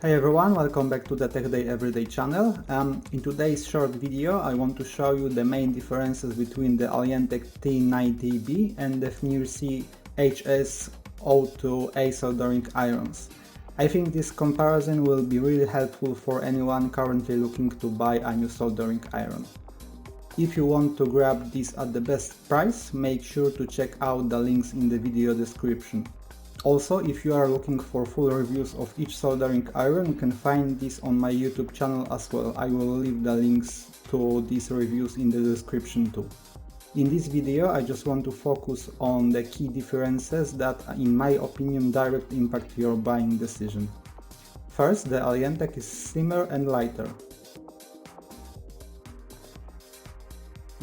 Hi everyone, welcome back to the TechDayEveryDay channel. In today's short video I want to show you the main differences between the Alientek T90B and the Fnirsi HS-02A soldering irons. I think this comparison will be really helpful for anyone currently looking to buy a new soldering iron. If you want to grab this at the best price, make sure to check out the links in the video description. Also, if you are looking for full reviews of each soldering iron, you can find this on my YouTube channel as well. I will leave the links to these reviews in the description too. In this video, I just want to focus on the key differences that, in my opinion, directly impact your buying decision. First, the Alientek is slimmer and lighter.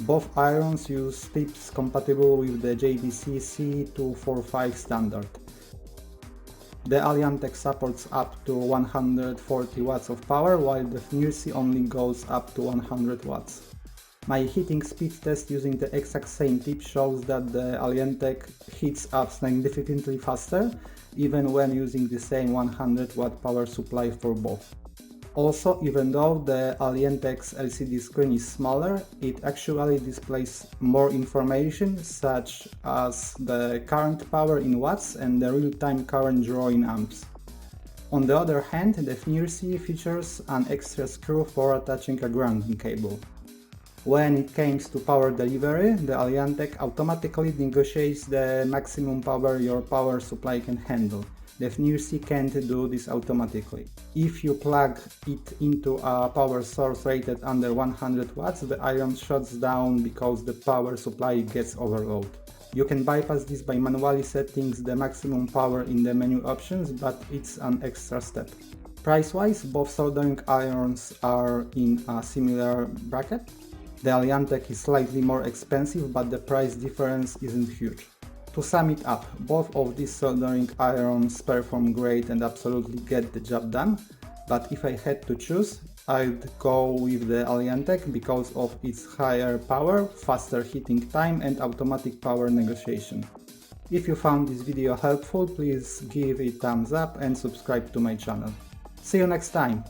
Both irons use tips compatible with the JBC C245 standard. The Alientek supports up to 140 watts of power, while the Fnirsi only goes up to 100 watts. My heating speed test using the exact same tip shows that the Alientek heats up significantly faster, even when using the same 100 watt power supply for both. Also, even though the Alientek's LCD screen is smaller, it actually displays more information, such as the current power in watts and the real-time current draw in amps. On the other hand, the Fnirsi features an extra screw for attaching a grounding cable. When it comes to power delivery, the Alientek automatically negotiates the maximum power your power supply can handle. The Fnirsi can't do this automatically. If you plug it into a power source rated under 100 watts, the iron shuts down because the power supply gets overloaded. You can bypass this by manually setting the maximum power in the menu options, but it's an extra step. Price-wise, both soldering irons are in a similar bracket. The Alientek is slightly more expensive, but the price difference isn't huge. To sum it up, both of these soldering irons perform great and absolutely get the job done, but if I had to choose, I'd go with the Alientek because of its higher power, faster heating time and automatic power negotiation. If you found this video helpful, please give it a thumbs up and subscribe to my channel. See you next time!